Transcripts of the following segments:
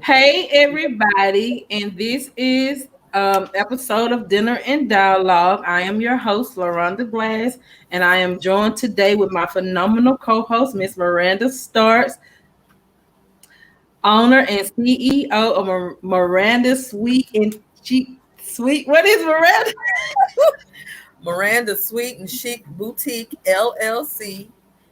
Hey everybody, and this is episode of Dinner and Dialogue. I am your host, LaRhonda Glass, and I am joined today with my phenomenal co-host, Miss Miranda Starks, owner and CEO of Miranda Sweet and Cheap Sweet. What is Miranda? Miranda Sweet and Chic Boutique LLC,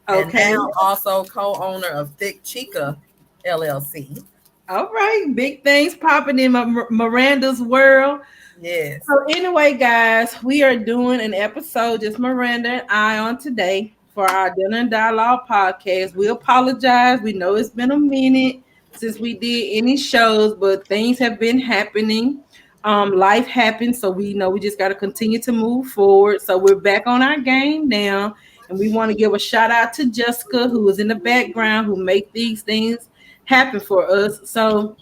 and Okay, now also co-owner of Thick Chica LLC. all right, big things popping in Miranda's world. Yes. So anyway, guys, we are doing an episode, just Miranda and I on today for our Dinner and Dialogue podcast. We apologize. We know it's been a minute since we did any shows, but things have been happening. Life happens, so we know we just got to continue to move forward. So we're back on our game now, and we want to give a shout out to Jessica, who was in the background, who make these things happen for us. So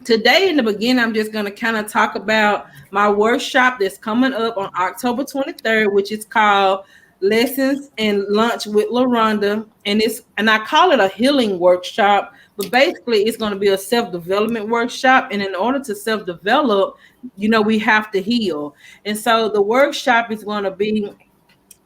today in the beginning, I'm just going to kind of talk about my workshop that's coming up on October 23rd, which is called Lessons and Lunch with LaRhonda. And I call it a healing workshop, but basically it's going to be a self-development workshop. And in order to self-develop, we have to heal. And so the workshop is going to be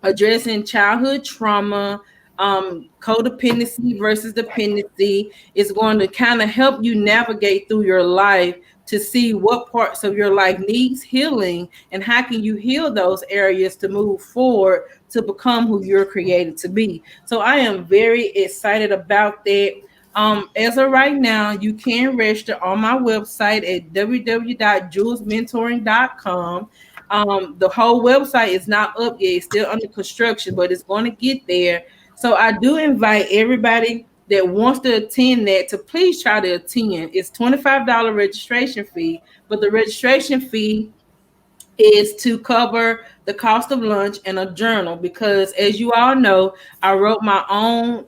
addressing childhood trauma, codependency versus dependency. Is going to kind of help you navigate through your life to see what parts of your life needs healing and how can you heal those areas to move forward to become who you're created to be. So I am very excited about that. As of right now, you can register on my website at www.julesmentoring.com. The whole website is not up yet, it's still under construction, but it's going to get there. So I do invite everybody that wants to attend that to please try to attend. It's $25 registration fee, but the registration fee is to cover the cost of lunch and a journal because, as you all know, I wrote my own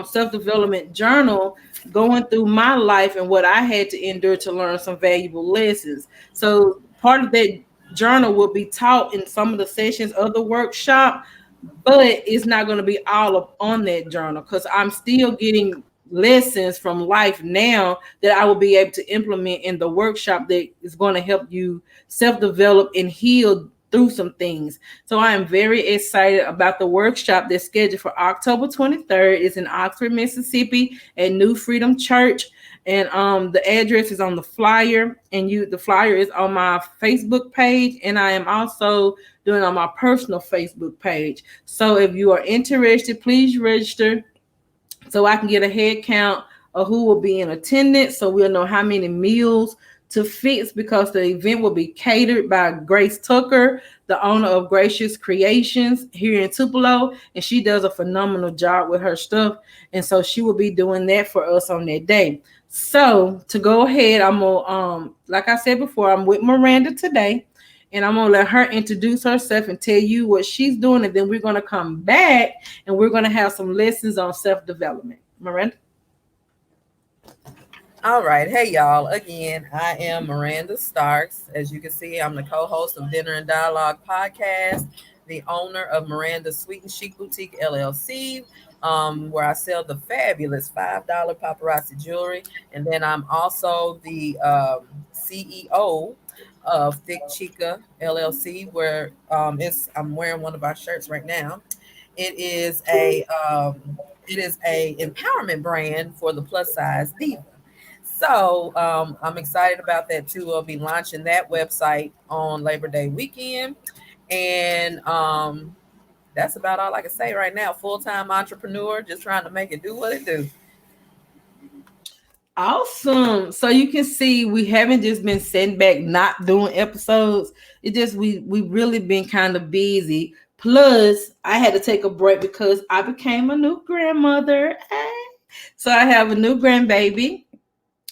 self-development journal going through my life and what I had to endure to learn some valuable lessons. So part of that journal will be taught in some of the sessions of the workshop, but it's not going to be all up on that journal because I'm still getting lessons from life now that I will be able to implement in the workshop that is going to help you self-develop and heal through some things. So I am very excited about the workshop that's scheduled for October 23rd. It's in Oxford, Mississippi at New Freedom Church. And the address is on the flyer, and the flyer is on my Facebook page, and I am also doing it on my personal Facebook page. So if you are interested, please register so I can get a head count of who will be in attendance so we'll know how many meals to fix because the event will be catered by Grace Tucker, the owner of Gracious Creations here in Tupelo, and she does a phenomenal job with her stuff, and so she will be doing that for us on that day. So to go ahead, I'm gonna like I said before, I'm with Miranda today, and I'm gonna let her introduce herself and tell you what she's doing, and then we're gonna come back and we're gonna have some lessons on self-development. Miranda. All right. Hey, y'all. Again, I am Miranda Starks. As you can see, I'm the co-host of Dinner and Dialogue podcast, the owner of Miranda Sweet and Chic Boutique LLC, where I sell the fabulous $5 paparazzi jewelry. And then I'm also the CEO of Thick Chica LLC, where I'm wearing one of our shirts right now. It is a empowerment brand for the plus size diva. So I'm excited about that too. I'll be launching that website on Labor Day weekend. And that's about all I can say right now. Full-time entrepreneur, just trying to make it do what it do. Awesome. So you can see we haven't just been sitting back not doing episodes. It just we really been kind of busy. Plus, I had to take a break because I became a new grandmother. So I have a new grandbaby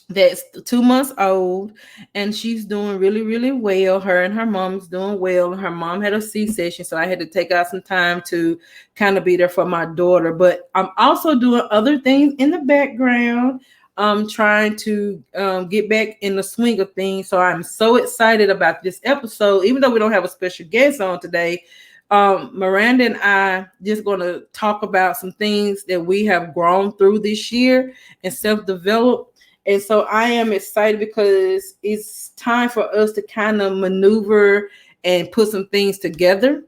that's 2 months old, and she's doing really, really well. Her and her mom's doing well. Her mom had a C-section, so I had to take out some time to kind of be there for my daughter. But I'm also doing other things in the background. I'm trying to get back in the swing of things. So I'm so excited about this episode, even though we don't have a special guest on today. Miranda and I just going to talk about some things that we have grown through this year and self-developed. And so I am excited because it's time for us to kind of maneuver and put some things together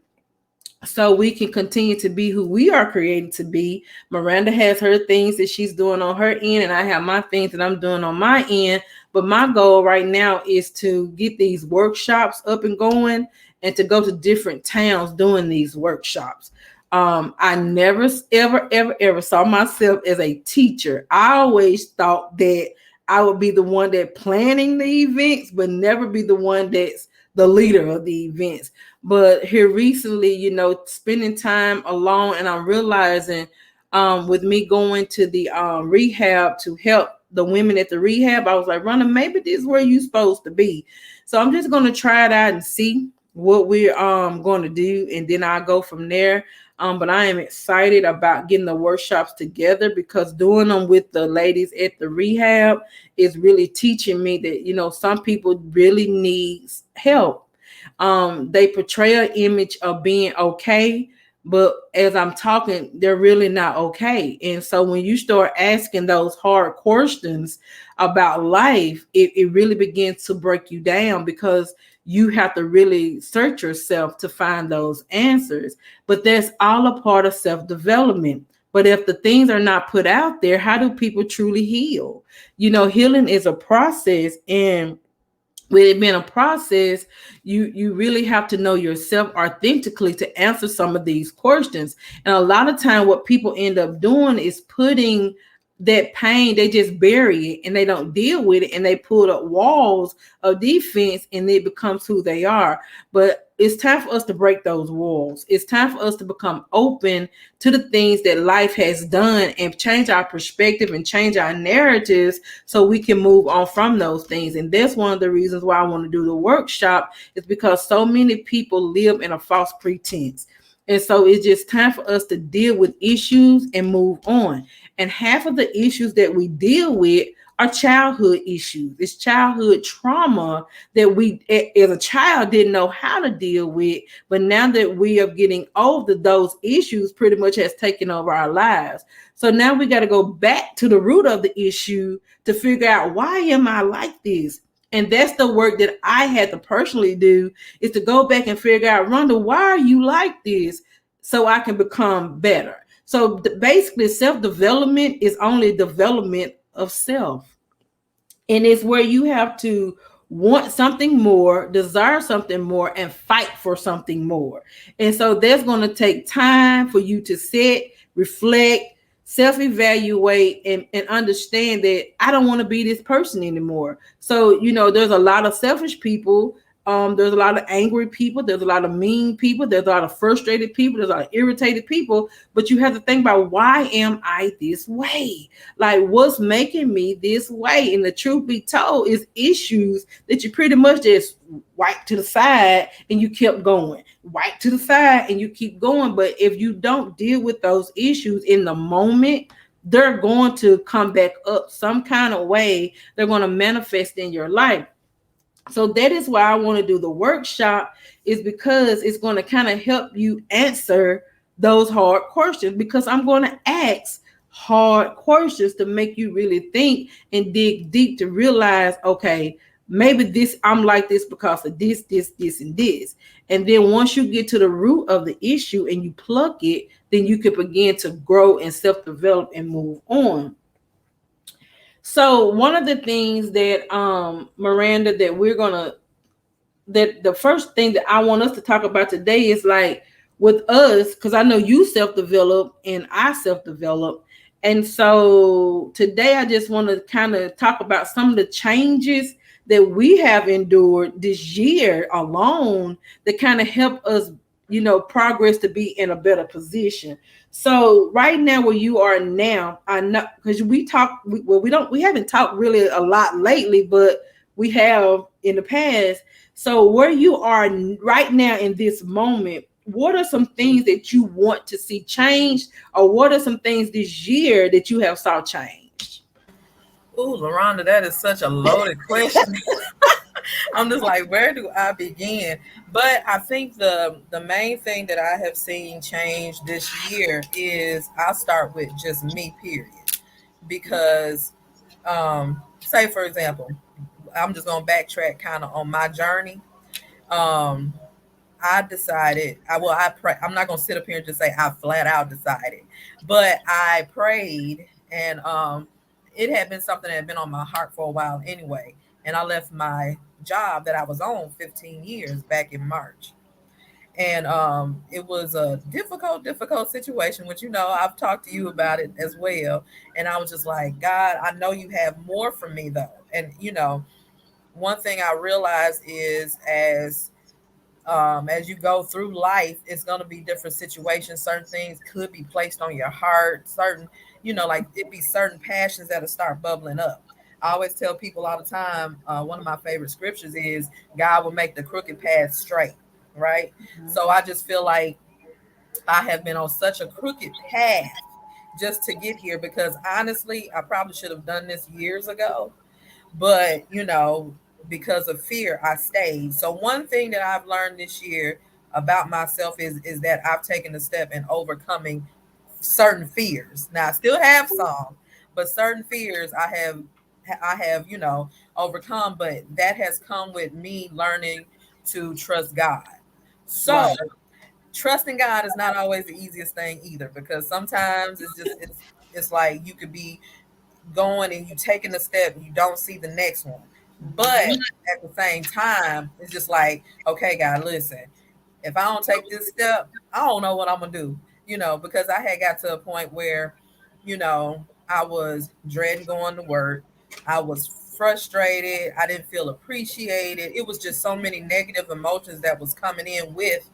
so we can continue to be who we are created to be. Miranda has her things that she's doing on her end, and I have my things that I'm doing on my end. But my goal right now is to get these workshops up and going and to go to different towns doing these workshops. I never, ever saw myself as a teacher. I always thought that I would be the one that planning the events, but never be the one that's the leader of the events. But here recently, spending time alone, and I'm realizing with me going to the rehab to help the women at the rehab, I was like, Rhonda, maybe this is where you're supposed to be. So I'm just going to try it out and see what we're going to do, and then I'll go from there. But I am excited about getting the workshops together because doing them with the ladies at the rehab is really teaching me that, some people really need help. They portray an image of being okay, but as I'm talking, they're really not okay. And so when you start asking those hard questions about life, it really begins to break you down because you have to really search yourself to find those answers. But that's all a part of self-development. But if the things are not put out there, how do people truly heal? Healing is a process, and with it being a process, you really have to know yourself authentically to answer some of these questions. And a lot of time what people end up doing is putting that pain, they just bury it and they don't deal with it, and they put up walls of defense, and it becomes who they are. But it's time for us to break those walls. It's time for us to become open to the things that life has done and change our perspective and change our narratives so we can move on from those things. And that's one of the reasons why I want to do the workshop, is because so many people live in a false pretense. And so it's just time for us to deal with issues and move on. And half of the issues that we deal with are childhood issues. It's childhood trauma that we, as a child, didn't know how to deal with. But now that we are getting older, those issues pretty much has taken over our lives. So now we got to go back to the root of the issue to figure out, why am I like this? And that's the work that I had to personally do, is to go back and figure out, Rhonda, why are you like this? So I can become better. So basically, self-development is only development of self. And it's where you have to want something more, desire something more, and fight for something more. And so there's going to take time for you to sit, reflect, self-evaluate, and understand that I don't want to be this person anymore. So, there's a lot of selfish people. There's a lot of angry people. There's a lot of mean people. There's a lot of frustrated people. There's a lot of irritated people. But you have to think about, why am I this way? Like, what's making me this way? And the truth be told, is issues that you pretty much just wipe to the side and you kept going. Wipe to the side and you keep going. But if you don't deal with those issues in the moment, they're going to come back up some kind of way. They're going to manifest in your life. So that is why I want to do the workshop, is because it's going to kind of help you answer those hard questions, because I'm going to ask hard questions to make you really think and dig deep to realize, okay, maybe I'm like this because of this, and this. And then once you get to the root of the issue and you pluck it, then you can begin to grow and self-develop and move on. So one of the things that Miranda, that the first thing that I want us to talk about today is, like, with us, because I know you self-develop and I self-develop. And so today I just want to kind of talk about some of the changes that we have endured this year alone that kind of help us, progress to be in a better position. So right now, where you are now, I know, because we haven't talked really a lot lately, but we have in the past. So where you are right now in this moment, what are some things that you want to see changed, or what are some things this year that you have saw changed? Ooh, LaRhonda, that is such a loaded question. I'm just like, where do I begin? But I think the main thing that I have seen change this year is, I'll start with just me, period. Because Say for example, I'm just gonna backtrack kind of on my journey. Um, I decided, I'm not gonna sit up here and just say I flat out decided, but I prayed, and it had been something that had been on my heart for a while anyway. And I left my job that I was on 15 years back in March. And it was a difficult situation, which I've talked to you about it as well. And I was just like, God, I know you have more for me though. And one thing I realized is as you go through life, it's going to be different situations. Certain things could be placed on your heart. Certain, like it be certain passions that'll start bubbling up. I always tell people all the time, one of my favorite scriptures is God will make the crooked path straight, right? So I just feel like I have been on such a crooked path just to get here, because honestly, I probably should have done this years ago, but because of fear I stayed. So one thing that I've learned this year about myself is that I've taken a step in overcoming certain fears. Now I still have some, but certain fears I have overcome, but that has come with me learning to trust God. So Right. trusting God is not always the easiest thing either, because sometimes it's like you could be going and you taking a step and you don't see the next one. But at the same time, it's just like, okay, God, listen, if I don't take this step, I don't know what I'm gonna do. Because I had got to a point where, I was dreading going to work. I was frustrated. I didn't feel appreciated. It was just so many negative emotions that was coming in with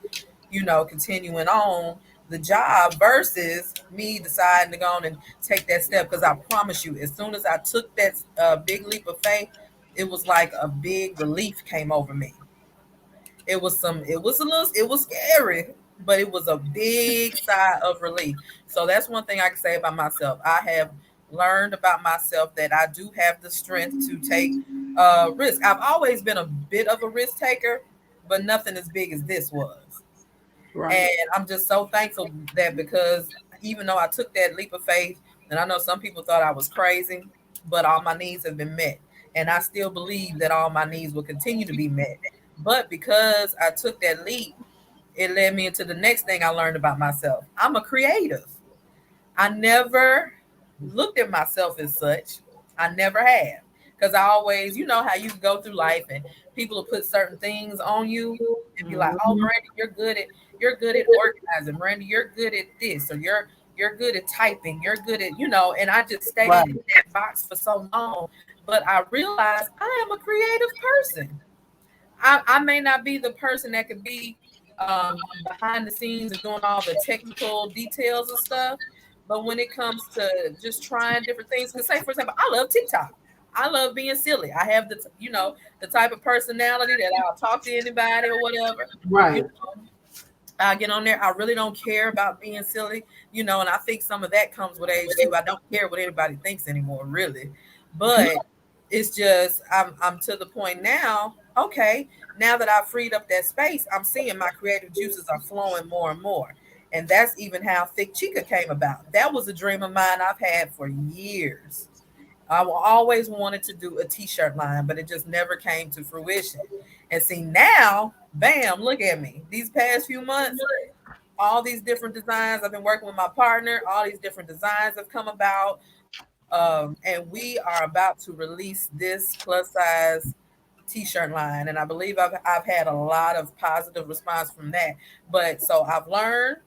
continuing on the job versus me deciding to go on and take that step. Because I promise you, as soon as I took that big leap of faith, it was like a big relief came over me. It was scary, but it was a big sigh of relief. So that's one thing I can say about myself. I have learned about myself that I do have the strength to take risk. I've always been a bit of a risk taker, but nothing as big as this was. Right. And I'm just so thankful that, because even though I took that leap of faith, and I know some people thought I was crazy, but all my needs have been met. And I still believe that all my needs will continue to be met. But because I took that leap, it led me into the next thing I learned about myself. I'm a creative. I never looked at myself as such. I never have. Because I always, how you go through life and people will put certain things on you and be like, oh, Mhm. Miranda, you're good at organizing. Miranda, you're good at this, or you're good at typing, you're good at, and I just stayed in Right. that box for so long. But I realized I am a creative person. I may not be the person that could be behind the scenes and doing all the technical details and stuff, but when it comes to just trying different things, because say for example, I love TikTok. I love being silly. I have the type of personality that I'll talk to anybody or whatever. You Right. I get on there. I really don't care about being silly, and I think some of that comes with age too. I don't care what anybody thinks anymore, really. But it's just I'm to the point now. Okay, now that I've freed up that space, I'm seeing my creative juices are flowing more and more. And that's even how Thick Chica came about. That was a dream of mine I've had for years. I always wanted to do a t-shirt line, but it just never came to fruition. And see now, bam, look at me. These past few months, all these different designs. I've been working with my partner. All these different designs have come about. And we are about to release this plus size t-shirt line. And I believe I've had a lot of positive response from that. But so I've learned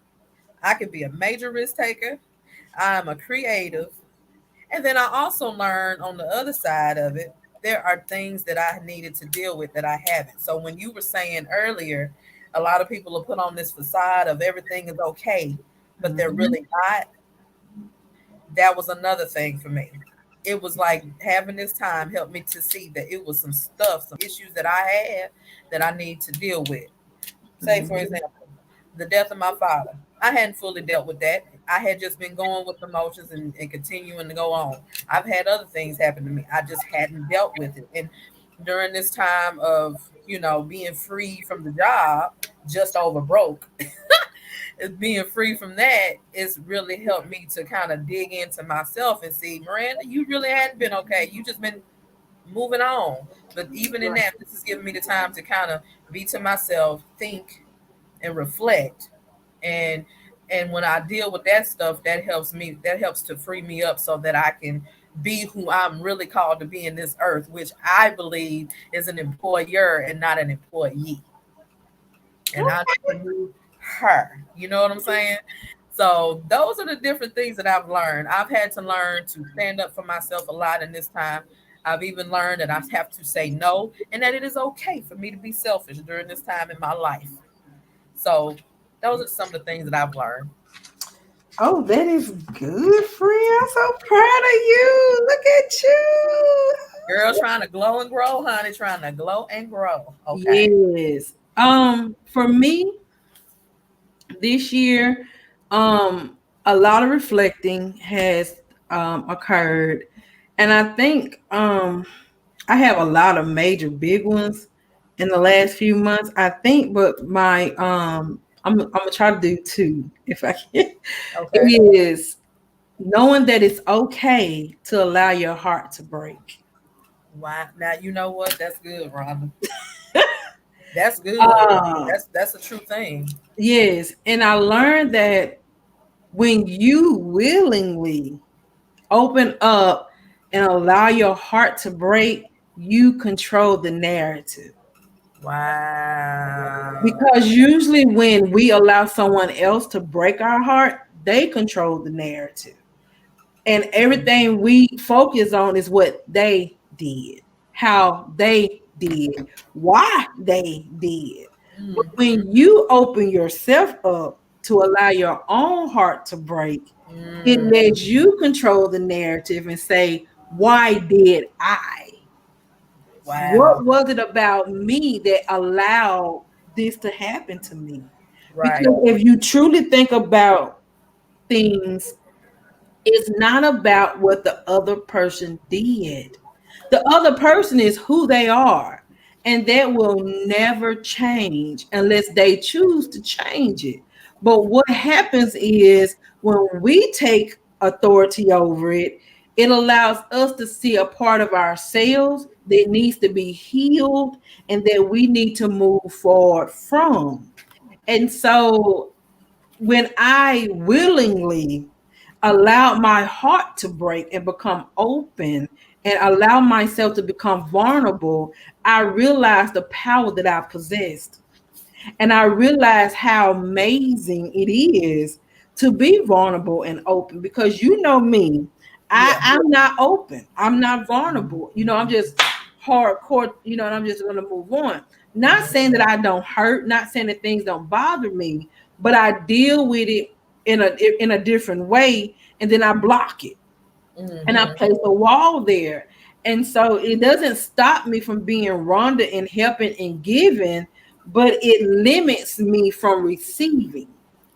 I can be a major risk taker. I'm a creative. And then I also learned on the other side of it, there are things that I needed to deal with that I haven't. So when you were saying earlier, a lot of people will put on this facade of everything is okay, but they're Mhm. really not. That was another thing for me. It was like having this time helped me to see that it was some stuff, some issues that I had that I need to deal with. Say, for Mhm. example, the death of my father. I hadn't fully dealt with that. I had just been going with the motions and continuing to go on. I've had other things happen to me. I just hadn't dealt with it. And during this time of, being free from the job, just over broke, being free from that, it's really helped me to kind of dig into myself and see, Miranda, you really hadn't been okay. You just been moving on. But even in Right. that, this is giving me the time to kind of be to myself, think and reflect. And and when I deal with that stuff, that helps to free me up so that I can be who I'm really called to be in this earth, which I believe is an employer and not an employee. And I need to move her. You know what I'm saying? So those are the different things that I've learned. I've had to learn to stand up for myself a lot in this time. I've even learned that I have to say no and that it is okay for me to be selfish during this time in my life. So those are some of the things that I've learned. Oh, that is good, friend. I'm so proud of you. Look at you. Girl trying to glow and grow, honey, trying to glow and grow. Okay. Yes. For me, this year, a lot of reflecting has occurred, and I think I have a lot of major big ones in the last few months. I think, but my I'm gonna try to do two if I can. Okay. It is knowing that it's okay to allow your heart to break. Why now you know what? That's good, Rhonda. That's good. Uh, That's a true thing. yes, and I learned that when you willingly open up and allow your heart to break, you control the narrative. Wow. Because usually when we allow someone else to break our heart, they control the narrative. And everything we focus on is what they did, how they did, why they did. But when Mm-hmm. you open yourself up to allow your own heart to break, it Mm. lets you control the narrative and say, why did I? Wow. What was it about me that allowed this to happen to me? Right. Because if you truly think about things, it's not about what the other person did. The other person is who they are, and that will never change unless they choose to change it. But what happens is when we take authority over it, it allows us to see a part of ourselves that needs to be healed and that we need to move forward from. And so when I willingly allowed my heart to break and become open and allow myself to become vulnerable, I realized the power that I possessed. And I realized how amazing it is to be vulnerable and open because you know me, Yeah. I'm not open, I'm not vulnerable. I'm just hardcore, and I'm just going to move on. Not saying that I don't hurt, not saying that things don't bother me, but I deal with it in a different way, and then I block it and I Mm-hmm. place a wall there. And so it doesn't stop me from being Rhonda and helping and giving, but it limits me from receiving.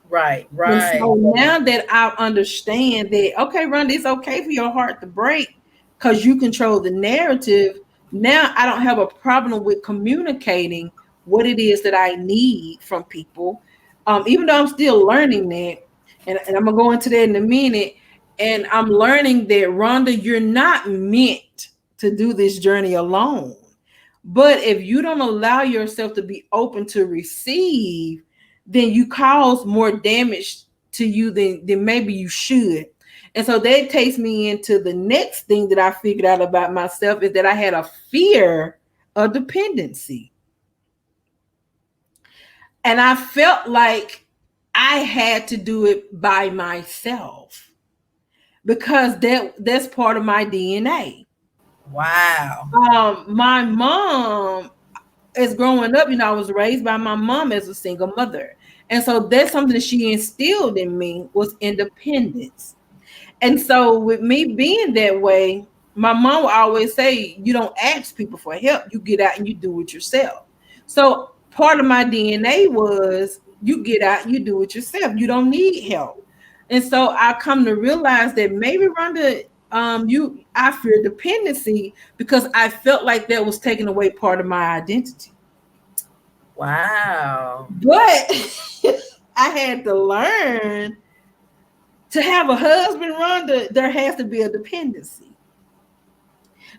Right. And Right. so now that I understand that, okay, Rhonda, it's okay for your heart to break because you control the narrative. Now I don't have a problem with communicating what it is that I need from people. Even though I'm still learning that, and I'm gonna go into that in a minute. And I'm learning that Rhonda, you're not meant to do this journey alone. But if you don't allow yourself to be open to receive, then you cause more damage to you than maybe you should. And so that takes me into the next thing that I figured out about myself is that I had a fear of dependency. And I felt like I had to do it by myself because that's part of my DNA. Wow. My mom, as growing up, I was raised by my mom as a single mother. And so that's something that she instilled in me was independence. And so with me being that way, my mom would always say, you don't ask people for help. You get out and you do it yourself. So part of my DNA was you get out, you do it yourself. You don't need help. And so I come to realize that maybe Rhonda, I fear dependency because I felt like that was taking away part of my identity. Wow. But I had to learn to have a husband, Rhonda, there has to be a dependency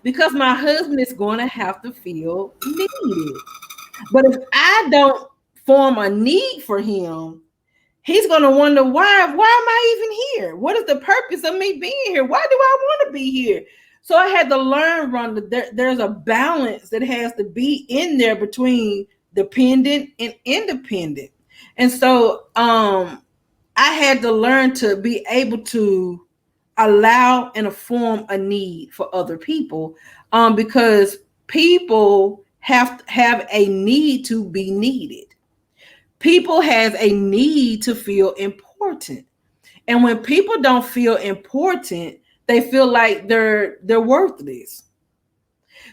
because my husband is going to have to feel needed. But if I don't form a need for him, he's going to wonder why am I even here? What is the purpose of me being here? Why do I want to be here? So I had to learn, Rhonda, there's a balance that has to be in there between dependent and independent. And so I had to learn to be able to allow and form a need for other people, because people have a need to be needed. People has a need to feel important, and when people don't feel important, they feel like they're worthless.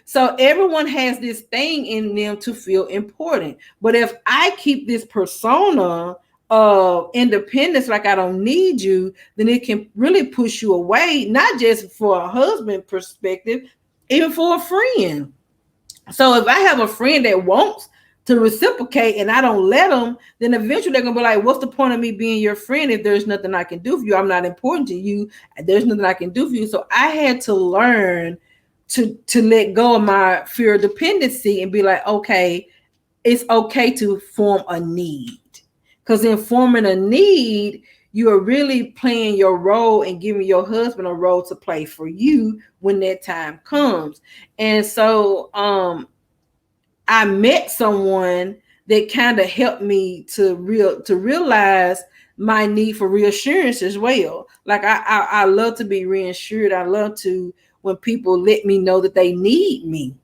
So everyone has this thing in them to feel important. But if I keep this persona of independence, like I don't need you, then it can really push you away, not just for a husband perspective, even for a friend. So if I have a friend that wants to reciprocate and I don't let them, then eventually they're gonna be like, "What's the point of me being your friend if there's nothing I can do for you? I'm not important to you. There's nothing I can do for you." So I had to learn to let go of my fear of dependency and be like, "Okay, it's okay to form a need." Because in forming a need, you are really playing your role and giving your husband a role to play for you when that time comes. And so I met someone that kind of helped me to realize my need for reassurance as well. Like I love to be reassured. I love to when people let me know that they need me.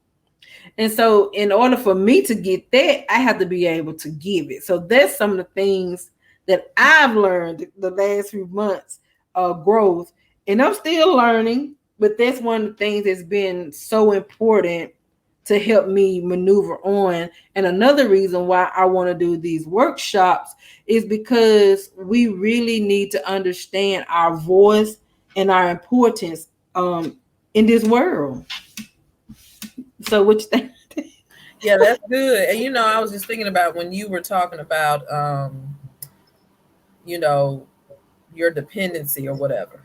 And so, in order for me to get that, I have to be able to give it. So, that's some of the things that I've learned the last few months of growth. And I'm still learning, but that's one of the things that's been so important to help me maneuver on. And another reason why I want to do these workshops is because we really need to understand our voice and our importance in this world. So, what you think? Yeah, that's good. And I was just thinking about when you were talking about you know, your dependency or whatever.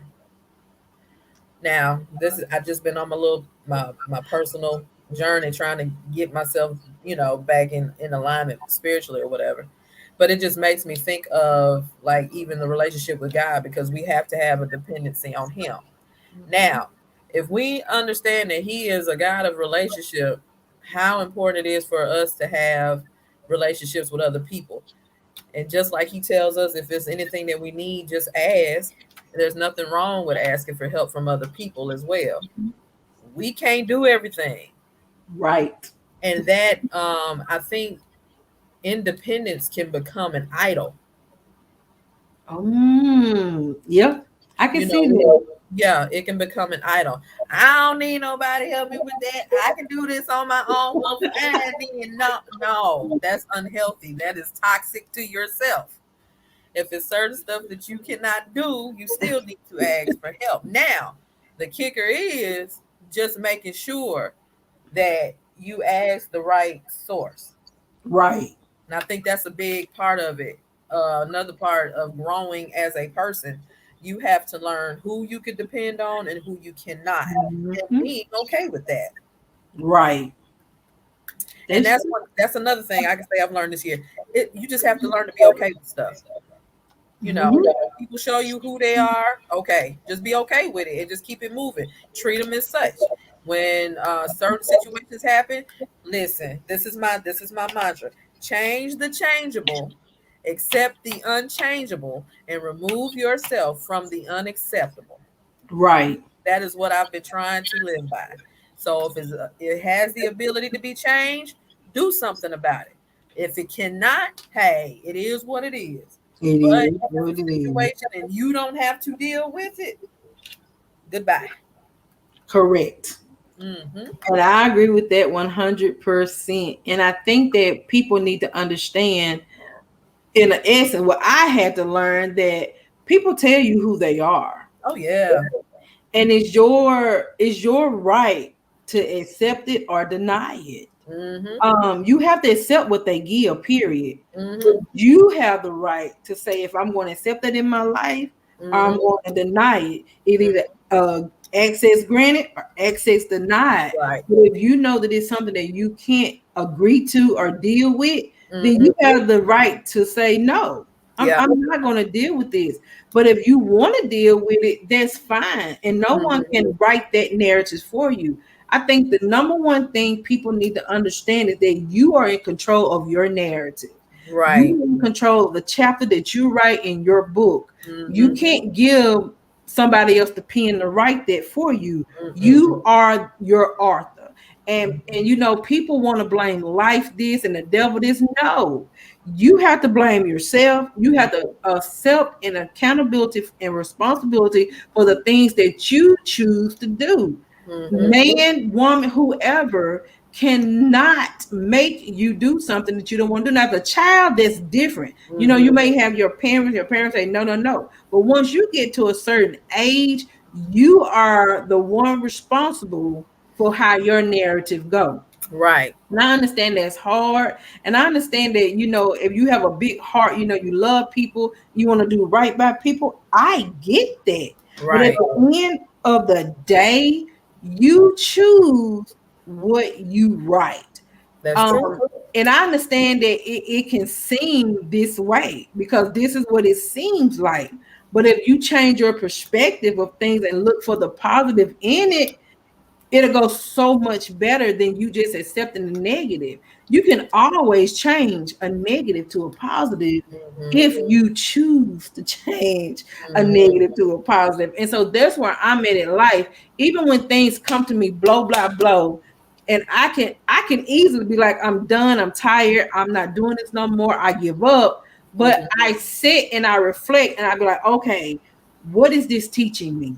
Now, this is I've just been on my personal journey trying to get myself, back in alignment spiritually or whatever. But it just makes me think of like even the relationship with God because we have to have a dependency on him. Now, if we understand that he is a God of relationship, how important it is for us to have relationships with other people. And just like he tells us, if there's anything that we need, just ask. There's nothing wrong with asking for help from other people as well. We can't do everything. Right. And that I think independence can become an idol. Yeah, I can You see know, that. yeah, it can become an idol. I don't need nobody to help me with that. I can do this on my own. Well, fine then. No, that's unhealthy. That is toxic to yourself. If it's certain stuff that you cannot do, you still need to ask for help. Now, the kicker is just making sure that you ask the right source. Right. And I think that's a big part of it. Another part of growing as a person, you have to learn who you can depend on and who you cannot, and Mhm. being okay with that. Right. And That's that's another thing I can say I've learned this year. You just have to learn to be okay with stuff. mhm. People show you who they are. Okay, just be okay with it and just keep it moving. Treat them as such. When certain situations happen, listen. This is my mantra. Change the changeable, accept the unchangeable, and remove yourself from the unacceptable. Right. That is what I've been trying to live by. So if it has the ability to be changed, do something about it. If it cannot, hey, it is what it is. It But is if what it's it a is. situation and you don't have to deal with it, goodbye. Correct. Hmm. And I agree with that 100%. And I think that people need to understand, in essence, what I had to learn that people tell you who they are. Oh yeah. And it's your right to accept it or deny it. Mm-hmm. You have to accept what they give, period. But Mm-hmm. you have the right to say if I'm going to accept that in my life or I'm Mm-hmm. going to deny it. It either access granted or access denied. Right. But if you know that it's something that you can't agree to or deal with, then Mm-hmm. you have the right to say no. Yeah. I'm not going to deal with this. But if you want to deal with it, that's fine. And no one Mm-hmm. can write that narrative for you. I think the number one thing people need to understand is that you are in control of your narrative. Right. You are in control of the chapter that you write in your book. You Mm-hmm. can't give somebody else the pen to write that for you. Mm-mm. You are your author. And you know, people want to blame life this and the devil this. No, you have to blame yourself. You have to accept an accountability and responsibility for the things that you choose to do. Mm-hmm. Man, woman, whoever cannot make you do something that you don't want to do. Now, the child, that's different. You know, Mm-hmm. you may have your parents say, no, no, no. But once you get to a certain age, you are the one responsible for how your narrative go. Right. And I understand that's hard. And I understand that, you know, if you have a big heart, you know, you love people, you want to do right by people. I get that. But at Right. the end of the day, you choose what you write. That's true. Um, and I understand that it can seem this way because this is what it seems like. But if you change your perspective of things and look for the positive in it, it'll go so much better than you just accepting the negative. You can always change a negative to a positive Mm-hmm. if you choose to change a Mm-hmm. negative to a positive. And so that's where I'm at in life. Even when things come to me, blow, blah, blow, and I can easily be like, I'm done, I'm tired, I'm not doing this no more, I give up. But Mm-hmm. I sit and I reflect and I be like, okay, what is this teaching me?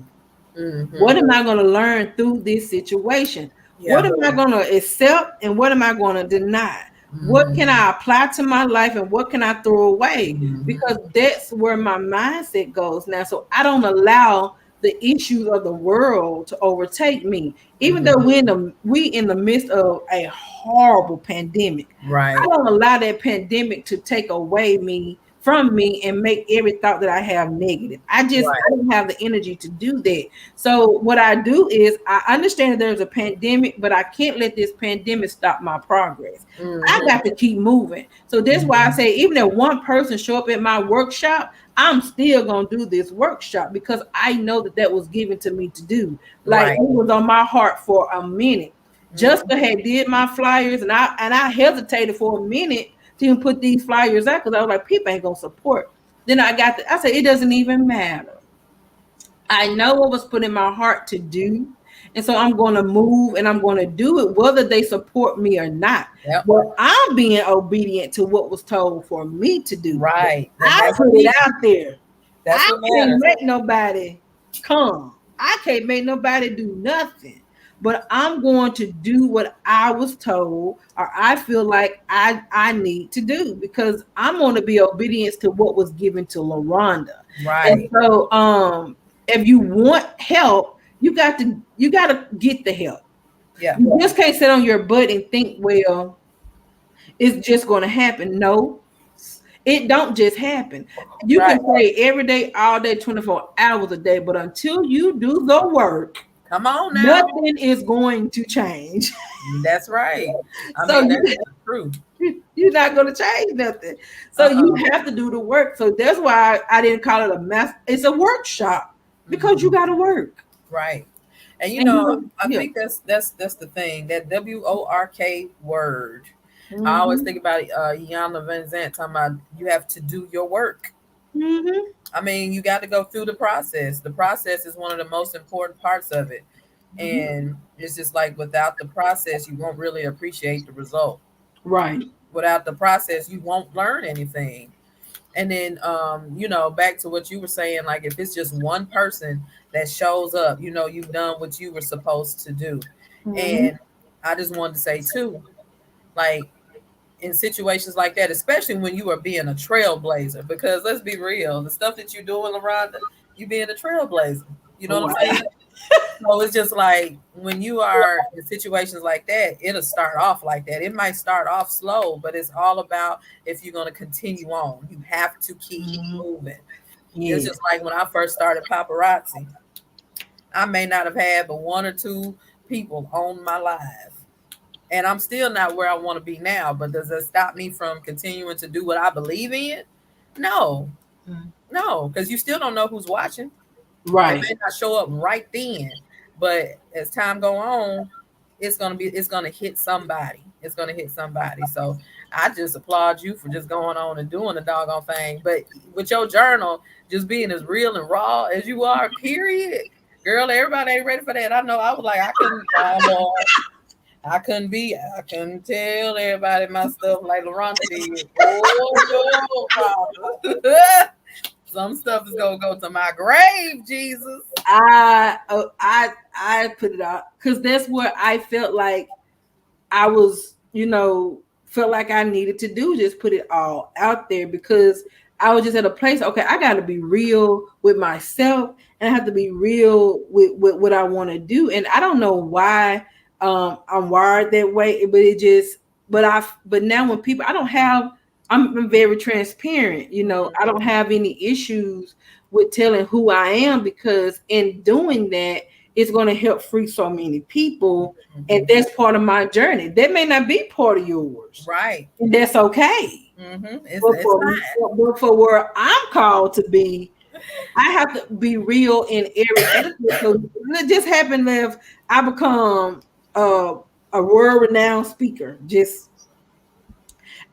What Mm-hmm. am I going to learn through this situation? What Yeah. am I going to accept and what am I going to deny? What can Mm-hmm. I apply to my life and what can I throw away? Mm-hmm. Because that's where my mindset goes now. So I don't allow the issues of the world to overtake me. Even though Mm-hmm. we in the midst of a horrible pandemic, I Right. don't allow that pandemic to take away me from me and make every thought that I have negative. I Right. don't have the energy to do that. So what I do is I understand that there's a pandemic, but I can't let this pandemic stop my progress. I Mm-hmm. got to keep moving. So that's why I Mm-hmm. say even if one person show up at my workshop, I'm still gonna do this workshop because I know that that was given to me to do. Like it Right. was on my heart for a minute. Jessica Mm-hmm. had did my flyers, and I hesitated for a minute to even put these flyers out because I was like, people ain't gonna support. Then I said it doesn't even matter. I know what was put in my heart to do. And so I'm going to move and I'm going to do it whether they support me or not. Yep. But I'm being obedient to what was told for me to do. Right. And I that's put it key. out there. That's I what can't matters. make nobody come. I can't make nobody do nothing. But I'm going to do what I was told or I feel like I need to do because I'm going to be obedient to what was given to LaRhonda. And Right. so if you want help, you got to get the help. Yeah. You just can't sit on your butt and think, well, it's just going to happen. No, it don't just happen. You Right. can pray every day, all day, 24 hours a day, but until you do the work, Come on now. nothing is going to change. That's right. I So mean, you that's true. you're not going to change nothing. So you Uh-uh. have to do the work. So that's why I didn't call it a mass. It's a workshop because you Mhm. got to work. Right. And And you know, I yeah. think that's the thing. That WORK word. I always Hmm. think about Yana Van Zant talking about you have to do your work. Hmm. I mean, you got to go through the process. The process is one of the most important parts of it. Hmm. And it's just like without the process, you won't really appreciate the result. Right. Without the process, you won't learn anything. And then, back to what you were saying, like if it's just one person that shows up, you've done what you were supposed to do. Hmm. And I just wanted to say too, like in situations like that, especially when you are being a trailblazer, because let's be real, the stuff that you're doing, LaRhonda, you being a trailblazer. You know what I'm Right. saying? So it's just like when you are in situations like that, it'll start off like that. It might start off slow, but it's all about if you're going to continue on. You have to keep Mhm. moving. It's Yeah. just like when I first started paparazzi, I may not have had but one or two people on my live. And I'm still not where I want to be now, but does that stop me from continuing to do what I believe in? No, Mhm. no, because you still don't know who's watching. They Right. may not show up right then, but as time go on, it's gonna hit somebody. It's gonna hit somebody. So I just applaud you for just going on and doing the doggone thing. But with your journal, just being as real and raw as you are, period. Girl, everybody ain't ready for that. I know I was like, I couldn't, oh Lord, I couldn't tell everybody my stuff like LaRhonda did. Oh no, Father. Some stuff is gonna go to my grave, Jesus. I put it out because that's what I felt like I was, felt like I needed to do, just put it all out there because I was just at a place, okay, I got to be real with myself and I have to be real with what I want to do. And I don't know why I'm wired that way, but but now when people, I'm very transparent, I don't have any issues with telling who I am because in doing that, it's going to help free so many people and Mm-hmm. that's part of my journey. That may not be part of yours, Right. and that's okay. Mm-hmm. It's But fine. for where I'm called to be, I have to be real in every aspect. So it just happened that I become a world renowned speaker. Just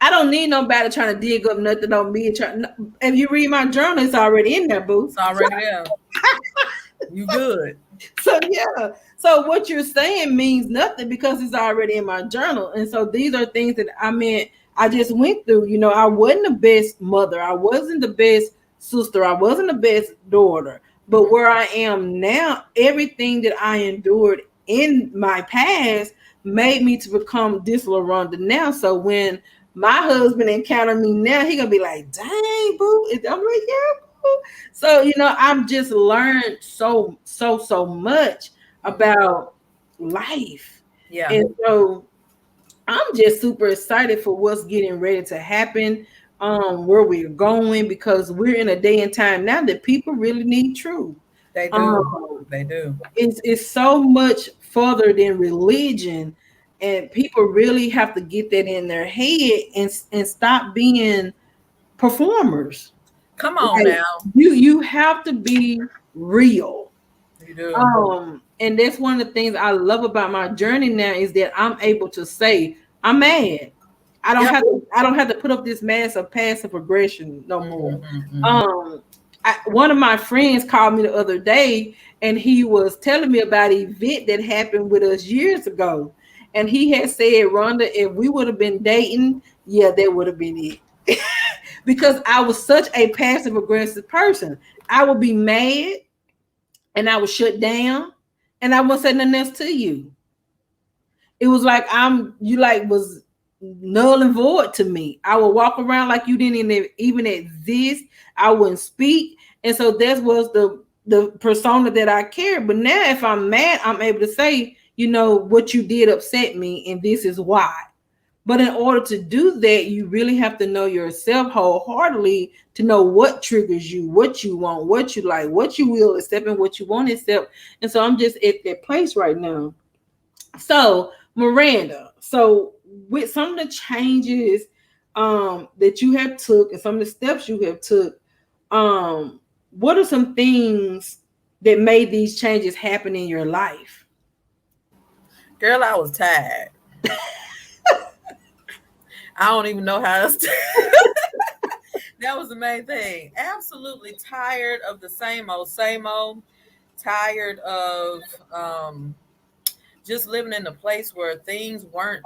I don't need nobody trying to dig up nothing on me. If you read my journal, it's already in there, boo. It's already there. You good. So yeah, so what you're saying means nothing because it's already in my journal, and so these are things that I just went through. I wasn't the best mother, I wasn't the best sister, I wasn't the best daughter, but Mhm. where I am now, everything that I endured in my past made me to become this LaRhonda now. So when my husband encounter me now, he gonna be like, dang boo. I'm like, yeah, boo. So, I've just learned so much about life. Yeah, And so I'm just super excited for what's getting ready to happen, where we're going, because we're in a day and time now that people really need truth. they do. Um, They do. it's so much further than religion, and people really have to get that in their head and stop being performers. Come on Like now. you have to be real. You do. And that's one of the things I love about my journey now is that I'm able to say I'm mad. Yep. I don't have to put up this mask of passive aggression no more. Mm-hmm. Um one of my friends called me the other day and he was telling me about an event that happened with us years ago. And he had said, Rhonda, if we would have been dating, yeah, that would have been it. Because I was such a passive aggressive person. I would be mad and I would shut down and I wouldn't say nothing else to you. It was like you like was null and void to me. I would walk around like you didn't even exist. I wouldn't speak. And so that was the persona that I carried. But now if I'm mad, I'm able to say, what you did upset me and this is why. But in order to do that, you really have to know yourself wholeheartedly to know what triggers you, what you want, what you like, what you will accept, and what you won't accept. And so I'm just at that place right now. So, Miranda, so with some of the changes that you have took and some of the steps you have took, what are some things that made these changes happen in your life? Girl, I was tired. I don't even know how else to. That was the main thing. Absolutely tired of the same old, same old. Tired of just living in a place where things weren't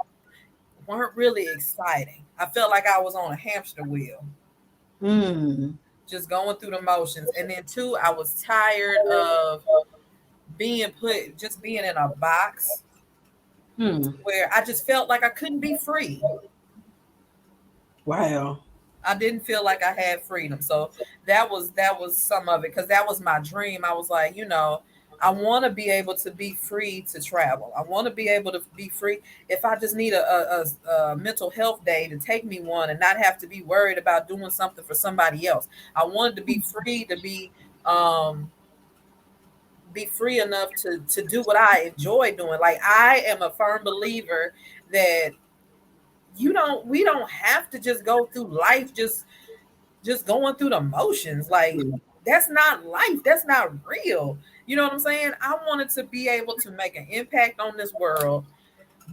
really exciting. I felt like I was on a hamster wheel, Hmm. just going through the motions. And then two, I was tired of being in a box Hmm. where I just felt like I couldn't be free. Wow. I didn't feel like I had freedom. So that was some of it because that was my dream. I was like, I want to be able to be free to travel. I want to be able to be free. If I just need a mental health day, to take me one and not have to be worried about doing something for somebody else. I wanted to be free to um, be free enough to do what I enjoy doing. Like, I am a firm believer that we don't have to just go through life just going through the motions. Like, that's not life. That's not real. You know what I'm saying? I wanted to be able to make an impact on this world,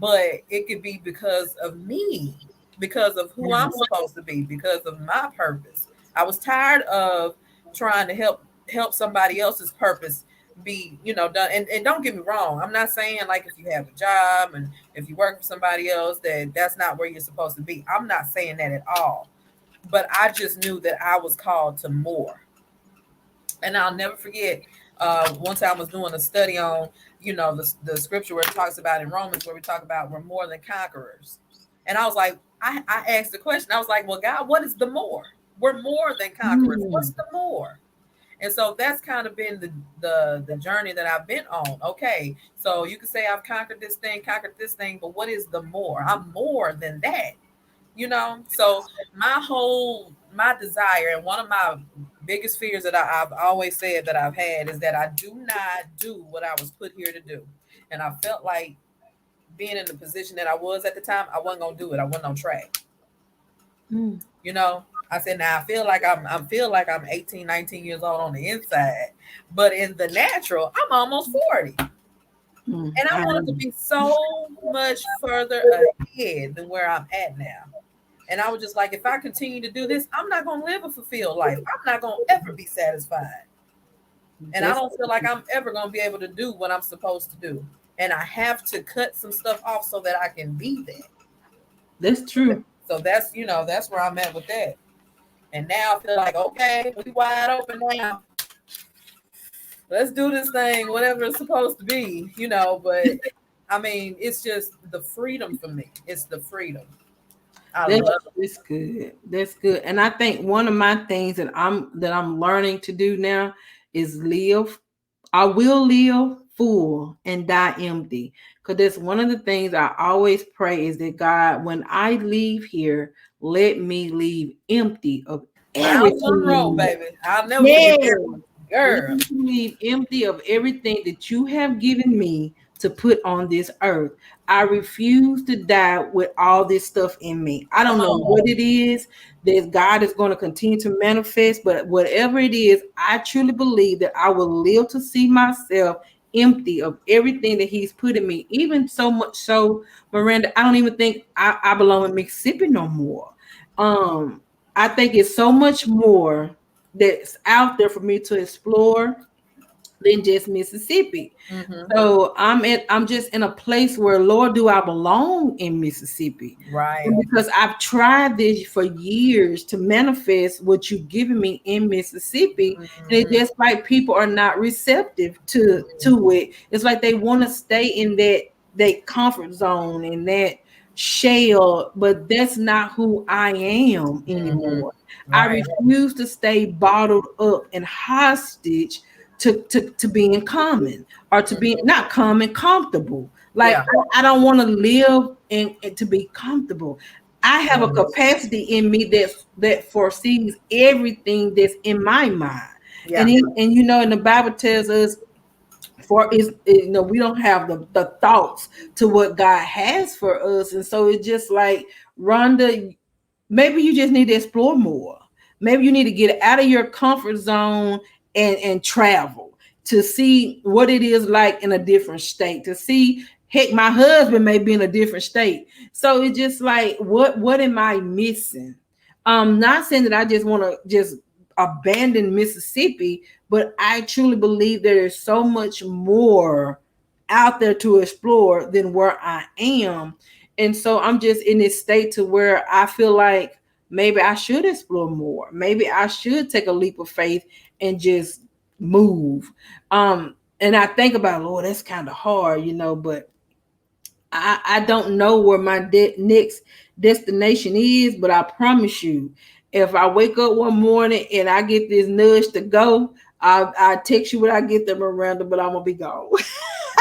but it could be because of me, because of who I'm supposed to be, because of my purpose. I was tired of trying to help somebody else's purpose be, done. And don't get me wrong, I'm not saying like if you have a job and if you work for somebody else that that's not where you're supposed to be. I'm not saying that at all. But I just knew that I was called to more. And I'll never forget, one time I was doing a study on, the scripture where it talks about in Romans, where we talk about we're more than conquerors. And I was like, I asked the question, I was like, well, God, what is the more? We're more than conquerors. What's the more? And so that's kind of been the journey that I've been on. Okay, so you can say I've conquered this thing, but what is the more? I'm more than that. So my desire, and one of my biggest fears that I've always said that I've had, is that I do not do what I was put here to do. And I felt like, being in the position that I was at the time, I wasn't gonna do it. I wasn't on track. I said, now I feel like I'm 18, 19 years old on the inside, but in the natural, I'm almost 40. And I wanted to be so much further ahead than where I'm at now. And I was just like, if I continue to do this, I'm not going to live a fulfilled life. I'm not going to ever be satisfied. And I don't feel like I'm ever going to be able to do what I'm supposed to do. And I have to cut some stuff off so that I can be that. That's true. So that's where I'm at with that. And now I feel like, okay, we wide open now. Let's do this thing, whatever it's supposed to be, but I mean, it's just the freedom for me. It's the freedom. That's good. That's good. And I think one of my things that I'm learning to do now is live. I will live full and die empty. Because that's one of the things I always pray is that God, when I leave here, let me leave empty of Miles Monroe, everything. baby. I'll never Yeah. forget that. Girl. Leave empty of everything that you have given me to put on this earth. I refuse to die with all this stuff in me. I don't know what it is that God is going to continue to manifest, but whatever it is, I truly believe that I will live to see myself empty of everything that He's put in me. Even so much so, Miranda, I don't even think I belong in Mississippi no more. I think it's so much more that's out there for me to explore than just Mississippi. So I'm just in a place where, Lord, do I belong in Mississippi? Right. And because I've tried this for years to manifest what you've given me in Mississippi, and it's just like people are not receptive to it. It's like they want to stay in that comfort zone and that shell, but that's not who I am anymore. I refuse to stay bottled up and hostage to being common, or to be not common, comfortable. Like, I don't want to live and to be comfortable. I have a capacity in me that foresees everything that's in my mind. And and the Bible tells us, for is we don't have the thoughts to what God has for us. And so it's just like, Rhonda, maybe you just need to explore more. Maybe you need to get out of your comfort zone and travel to see what it is like in a different state. To see, heck, my husband may be in a different state. So it's just like, what am I missing? Not saying that I just want to just abandon Mississippi, but I truly believe there is so much more out there to explore than where I am. And so I'm just in this state to where I feel like maybe I should explore more. Maybe I should take a leap of faith and just move. And I think about, Lord, that's kind of hard, but I don't know where my next destination is, but I promise you, if I wake up one morning and I get this nudge to go, I text you when I get them, Miranda, but I'm gonna be gone.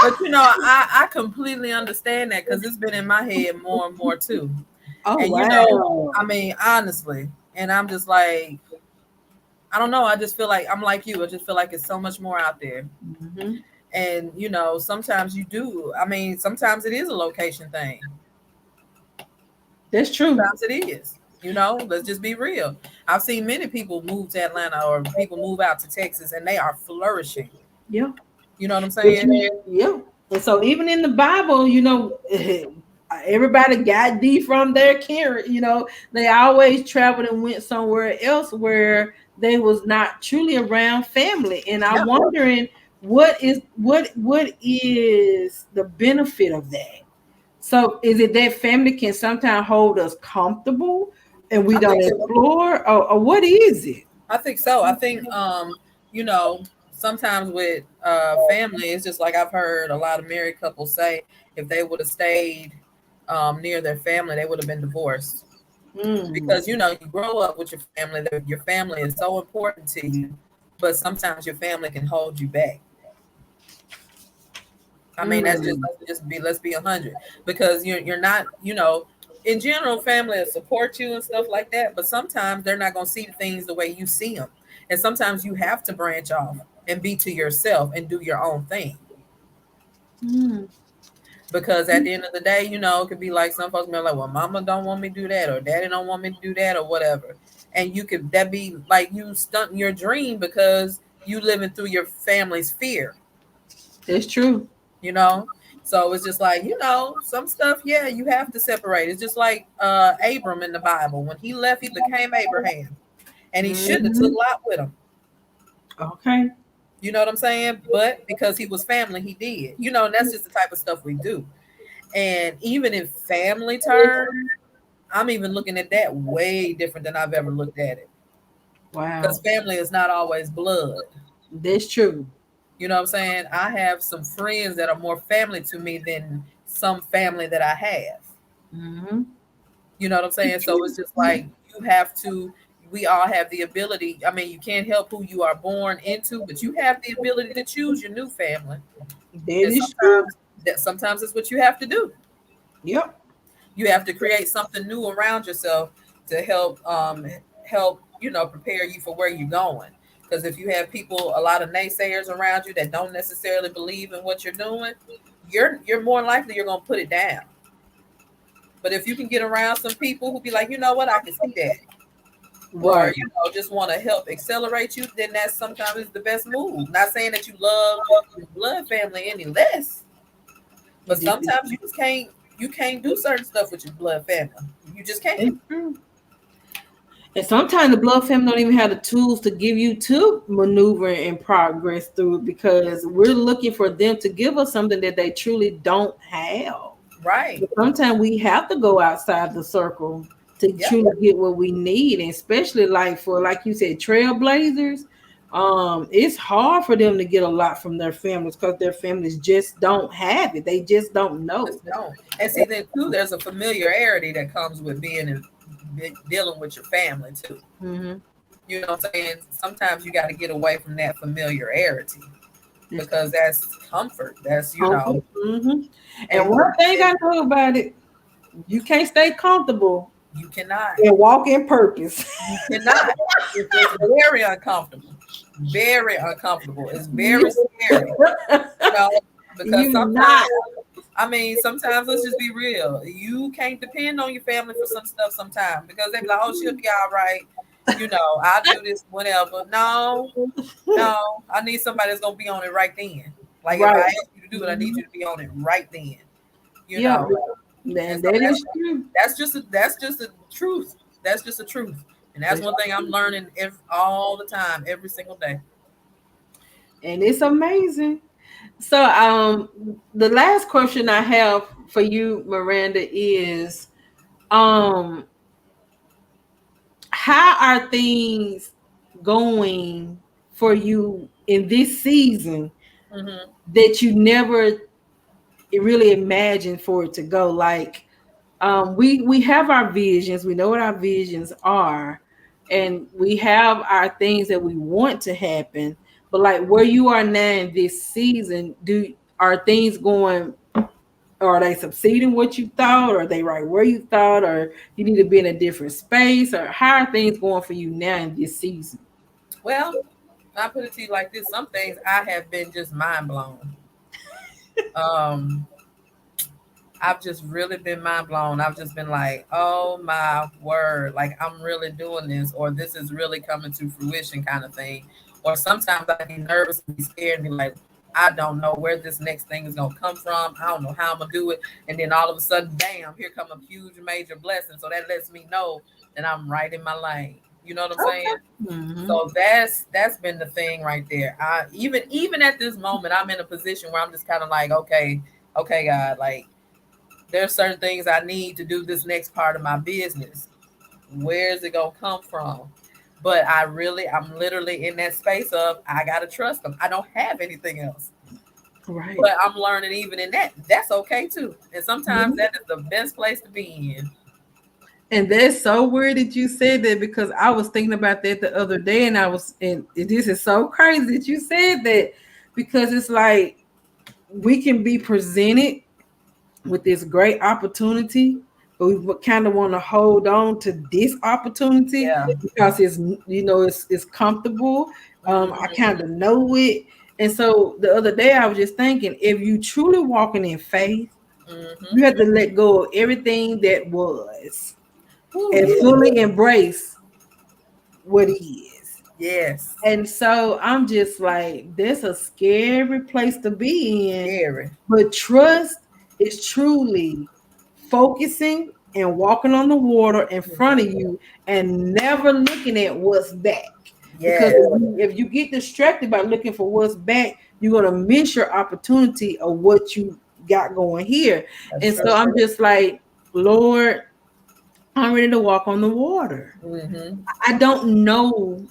But I completely understand that because it's been in my head more and more too. Oh And wow. I mean, honestly, and I'm just like, I don't know. I just feel like I'm like you. I just feel like it's so much more out there. Hmm. And sometimes you do. I mean, sometimes it is a location thing. That's true. Sometimes it is. Let's just be real. I've seen many people move to Atlanta or people move out to Texas and they are flourishing. Yeah. You know what I'm But saying? yeah. And so even in the Bible, everybody got D from their carrot. They always traveled and went somewhere else where they was not truly around family. And I'm Yeah. wondering what is the benefit of that? So is it that family can sometimes hold us comfortable and we I don't think so. explore, or what is it? I think so. I think you know, sometimes with family, it's just like I've heard a lot of married couples say if they would have stayed near their family, they would have been divorced. Mm, Because you grow up with your family, your family is so important to you, but sometimes your family can hold you back. I mean, that's just mm. let's be 100 because you're not in general family will support you and stuff like that, but sometimes they're not going to see things the way you see them, and sometimes you have to branch off and be to yourself and do your own thing Mm. because at the end of the day, it could be like some folks be like, well, mama don't want me to do that or daddy don't want me to do that or whatever, and that be like you stunting your dream because you living through your family's fear. That's true. you know so it's just like some stuff, yeah, you have to separate. It's just like Abram in the Bible. When he left, he became Abraham, and he shouldn't have took Mhm. Lot with him. Okay. You know what I'm saying? But because he was family, he did. And that's just the type of stuff we do. And even in family terms, I'm even looking at that way different than I've ever looked at it, because Wow. family is not always blood. That's true. You know what I'm saying? I have some friends that are more family to me than some family that I have. Hmm. You know what I'm saying? So it's just like we all have the ability. I mean, you can't help who you are born into, but you have the ability to choose your new family. That And is true. sometimes it's what you have to do. Yep. You have to create something new around yourself to help prepare you for where you're going. Because if you have a lot of naysayers around you that don't necessarily believe in what you're doing, you're more likely you're gonna put it down. But if you can get around some people who be like, you know what, I can see that, or Right. just want to help accelerate you, then that's sometimes the best move. Not saying that you love your blood family any less, but It is. sometimes you can't do certain stuff with your blood family. You just can't. It's true. And sometimes the blood family don't even have the tools to give you to maneuver and progress through it because we're looking for them to give us something that they truly don't have. Right. But sometimes we have to go outside the circle to Yep. truly get what we need, and especially like for like you said, trailblazers. It's hard for them to get a lot from their families because their families just don't have it. They just don't know. Just don't. And see, then too, there's a familiarity that comes with dealing with your family too. Mm-hmm. You know what I'm saying? Sometimes you got to get away from that familiarity because that's comfort. That's Mm-hmm. And and, one thing and I know about it, you can't stay comfortable you cannot. and walk in purpose. You cannot. It's very uncomfortable. Very uncomfortable. It's very you, scary. You know, because you not. sometimes let's just be real. You can't depend on your family for some stuff sometimes because they be like, oh, she'll be all right. I'll do this whenever. No, no, I need somebody that's gonna be on it right then. Like if I Right. ask you to do it, I need you to be on it right then. You Yeah. know, and And so that is true. that's just a truth. That's just a truth, and that's one thing I'm learning all the time, every single day. And it's amazing. So the last question I have for you, Miranda, is um how are things going for you in this season Hmm. that you never really imagined for it to go? Like we have our visions, we know what our visions are, and we have our things that we want to happen, But like where you are now in this season, are things going? Or are they succeeding what you thought? Or are they right where you thought? Or you need to be in a different space? Or how are things going for you now in this season? Well, I put it to you like this: some things I have been just mind blown. Um, I've just really been mind blown. I've just been like, oh my word, like I'm really doing this, or this is really coming to fruition, kind of thing. Or sometimes I get nervous and be scared and be like, I don't know where this next thing is gonna come from. I don't know how I'm gonna do it. And then all of a sudden, bam, here come a huge major blessing. So that lets me know that I'm right in my lane. You know what I'm saying? Mm-hmm. So that's been the thing right there. I even at this moment, I'm in a position where I'm just kind of like, okay, God, like there's certain things I need to do this next part of my business. Where is it gonna come from? But I'm literally in that space of I gotta trust them. I don't have anything else. Right. But I'm learning even in that. That's okay too. And sometimes that is the best place to be in. And that's so weird that you said that because I was thinking about that the other day, and this is so crazy that you said that because it's like we can be presented with this great opportunity, but we kind of want to hold on to this opportunity Yeah. because it's comfortable. I Mm-hmm. kind of know it, and so the other day I was just thinking, if you truly walking in faith, you have Mm-hmm. to let go of everything that was Ooh, and yeah. fully embrace what is. Yes. And so I'm just like, that's a scary place to be in. Scary. But trust is truly focusing and walking on the water in front of you and never looking at what's back. Because Yes. if you get distracted by looking for what's back, you're going to miss your opportunity of what you got going here. That's And true. so I'm just like, Lord, I'm ready to walk on the water. Mm-hmm. I don't know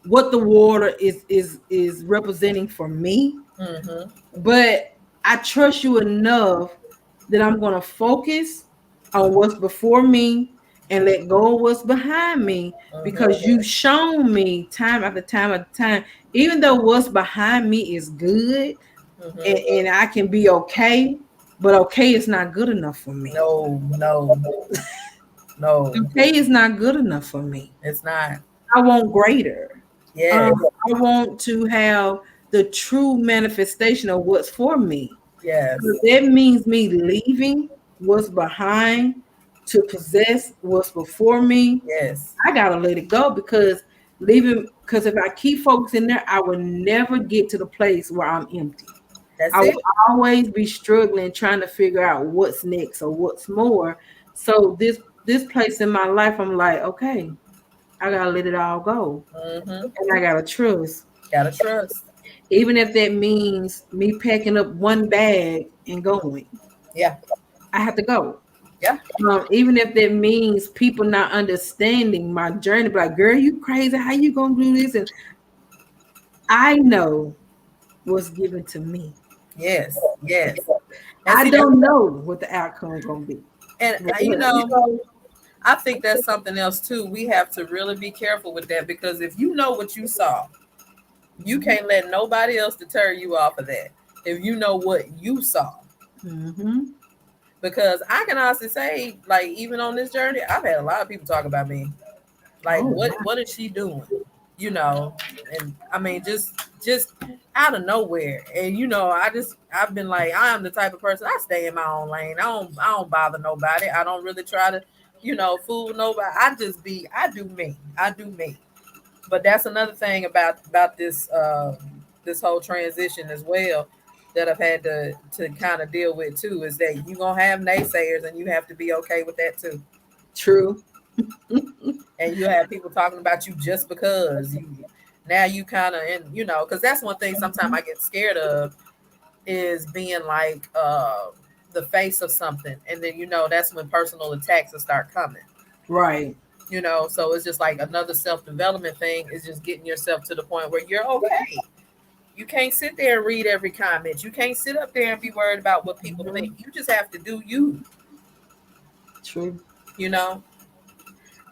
what the water is representing for me, Mm-hmm. but I trust you enough that I'm going to focus on what's before me and let go of what's behind me because Mm-hmm. you've shown me time after time after time, even though what's behind me is good Mm-hmm. and I can be okay, but okay is not good enough for me. No, no, no. Okay is not good enough for me. It's not. I want greater. Yes. I want to have the true manifestation of what's for me. Yes. So that means me leaving what's behind to possess what's before me. Yes. I gotta let it go because if I keep focusing there, I will never get to the place where I'm empty. That's I will it. always be struggling trying to figure out what's next or what's more. So this place in my life, I'm like, okay, I gotta let it all go. Mm-hmm. And I gotta trust. Gotta trust. Even if that means me packing up one bag and going, Yeah. I have to go. Yeah. Even if that means people not understanding my journey, but like, girl, you crazy? How you gonna do this? And I know what's given to me. Yes. Yes. And I see that. don't know what the outcome gonna be. And But I think that's something else too. We have to really be careful with that because if you know what you saw, you can't let nobody else deter you off of that. If you know what you saw, mm-hmm. because I can honestly say, like, even on this journey, I've had a lot of people talk about me. Like, Oh what is she doing? You know, and I mean, just out of nowhere. And I've been like, I am the type of person I stay in my own lane. I don't bother nobody. I don't really try to, fool nobody. I do me. I do me. But that's another thing about this whole transition as well that I've had to kind of deal with too is that you're gonna have naysayers and you have to be okay with that too. true. And you have people talking about you just because you now you kind of and because that's one thing sometimes I get scared of is being like the face of something and then that's when personal attacks will start coming. Right. So it's just like another self-development thing is just getting yourself to the point where you're okay. You can't sit there and read every comment. You can't sit up there and be worried about what people think. Mm-hmm. You just have to do you. True. you know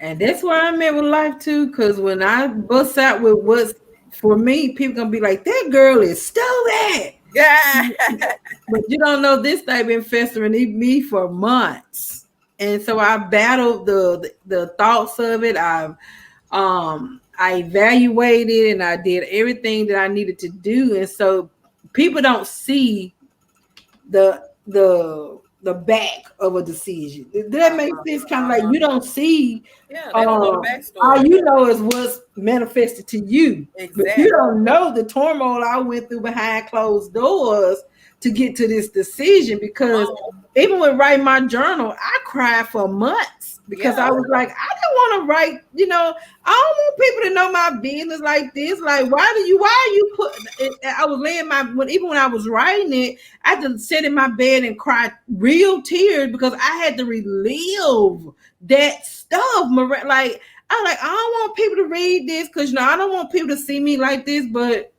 And that's where I'm at with life too. Cause when I bust out with what's for me, people gonna be like, that girl is stupid. Yeah. But you don't know, this thing been festering in me for months. And so I battled the thoughts of it. I evaluated and I did everything that I needed to do. And so people don't see the back of a decision. Did that make sense? Kind of like you don't see Yeah, they don't know the all backstory. you know is what's manifested to you. But Exactly. you don't know the turmoil I went through behind closed doors to get to this decision. Because even with writing my journal, I cried for months because I was like, I don't want to write, I don't want people to know my business like this. Like, why are you put it? I was laying even when I was writing it, I had to sit in my bed and cry real tears because I had to relive that stuff. Like, I'm like, I don't want people to read this because I don't want people to see me like this. But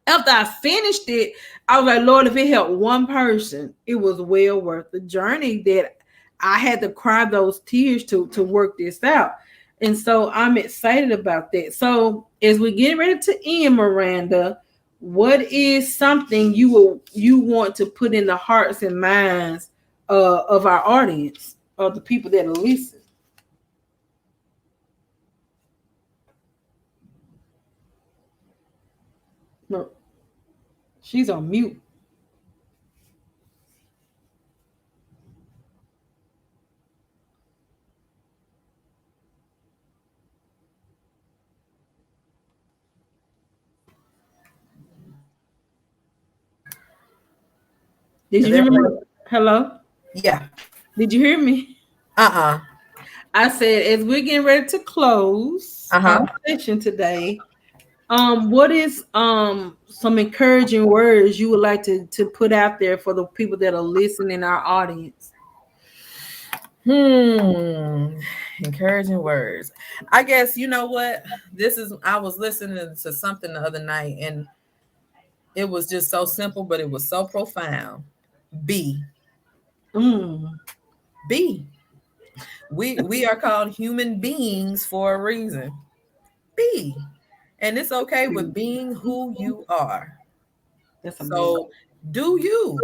after I finished it, I was like, Lord, if it helped one person, it was well worth the journey that I had to cry those tears to work this out. And so I'm excited about that. So as we get ready to end, Miranda, what is something you want to put in the hearts and minds of our audience, of the people that are listening? No, she's on mute. Did you hear me? Hello? Yeah. Did you hear me? Uh-uh. I said, as we're getting ready to close our session today, what is some encouraging words you would like to put out there for the people that are listening in our audience? Encouraging words. I guess you know what? I was listening to something the other night and it was just so simple, but it was so profound. Be. Be. We are called human beings for a reason. Be. And it's okay with being who you are. That's amazing. So do you.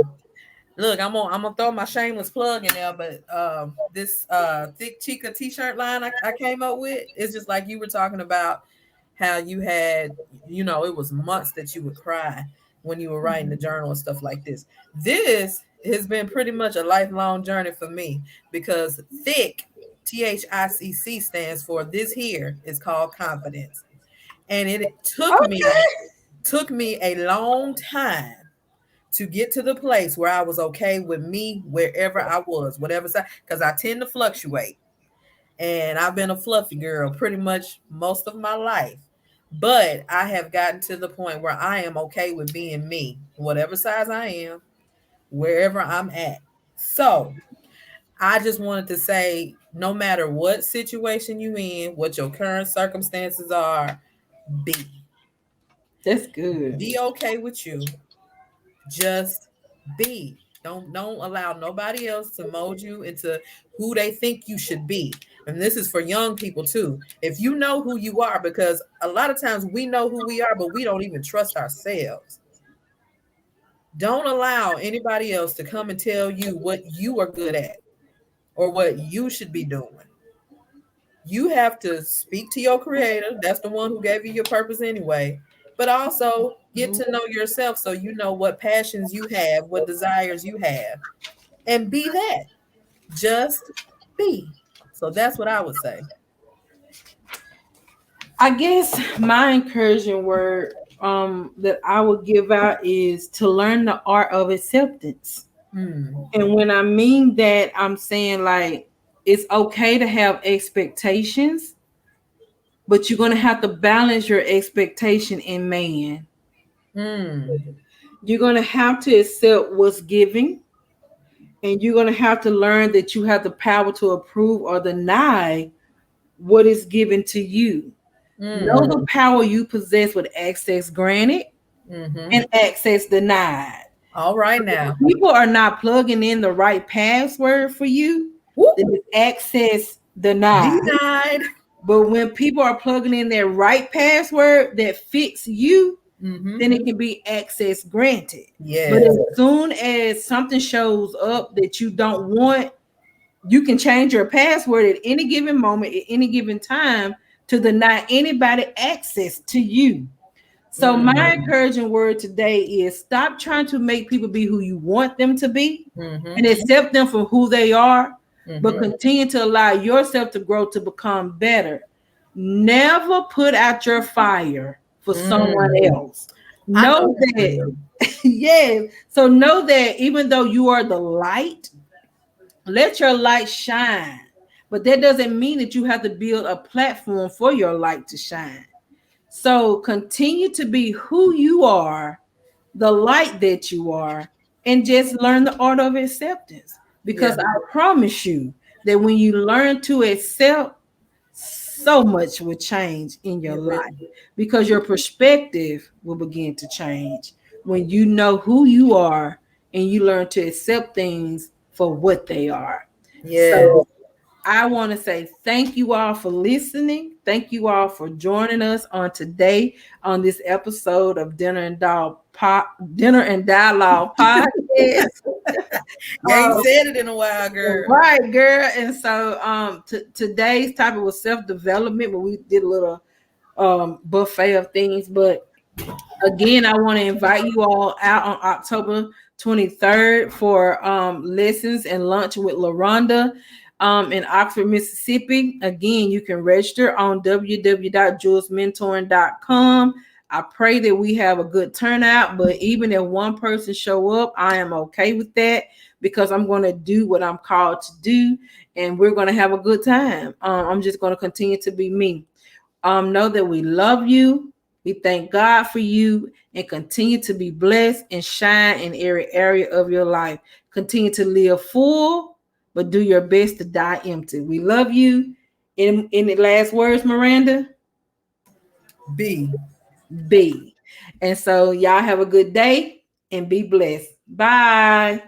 Look, I'm gonna throw my shameless plug in there, but this thick chica t-shirt line I came up with is just like you were talking about how you had, it was months that you would cry when you were writing the journal and stuff like this. This has been pretty much a lifelong journey for me because thick, THICC, stands for this here is called confidence. And it took me a long time to get to the place where I was okay with me wherever I was, whatever side, because I tend to fluctuate. And I've been a fluffy girl pretty much most of my life. But I have gotten to the point where I am okay with being me, whatever size I am, wherever I'm at. So I just wanted to say, no matter what situation you in, what your current circumstances are, be. That's good. Be okay with you. Just be. Don't allow nobody else to mold you into who they think you should be. And this is for young people too. If you know who you are, because a lot of times we know who we are, but we don't even trust ourselves. Don't allow anybody else to come and tell you what you are good at or what you should be doing. You have to speak to your creator. That's the one who gave you your purpose anyway. But also get to know yourself so you know what passions you have, what desires you have, and be that. Just be. So that's what I would say. I guess my encouraging word that I would give out is to learn the art of acceptance. And when I mean that, I'm saying like it's okay to have expectations, but you're gonna have to balance your expectation in man. You're gonna have to accept what's given, and you're gonna have to learn that you have the power to approve or deny what is given to you. Know the power you possess with access granted and access denied. All right now. People are not plugging in the right password for you. Then it's access denied. Denied. But when people are plugging in their right password that fits you, then it can be access granted. But Yes. as soon as something shows up that you don't want, you can change your password at any given moment, at any given time, to deny anybody access to you. So my encouraging word today is stop trying to make people be who you want them to be and accept them for who they are, but continue to allow yourself to grow to become better. Never put out your fire for someone else. I know Know that's that, real. yes. So know that even though you are the light, let your light shine. But that doesn't mean that you have to build a platform for your light to shine. So continue to be who you are, the light that you are, and just learn the art of acceptance. Because Yeah. I promise you that when you learn to accept, so much will change in your It will. life because your perspective will begin to change when you know who you are and you learn to accept things for what they are. Yes. So I want to say thank you all for listening. Thank you all for joining us on today on this episode of Dinner and Dialogue podcast. You ain't said it in a while, girl. Right, girl. And so today's topic was self-development, but we did a little buffet of things. But again, I want to invite you all out on October 23rd for lessons and lunch with LaRhonda in Oxford, Mississippi. Again, you can register on www.julesmentoring.com. I pray that we have a good turnout, but even if one person show up, I am okay with that because I'm going to do what I'm called to do, and we're going to have a good time. I'm just going to continue to be me. Know that we love you. We thank God for you and continue to be blessed and shine in every area of your life. Continue to live full, but do your best to die empty. We love you. In the last words, Miranda, B. be. And so y'all have a good day and be blessed. Bye.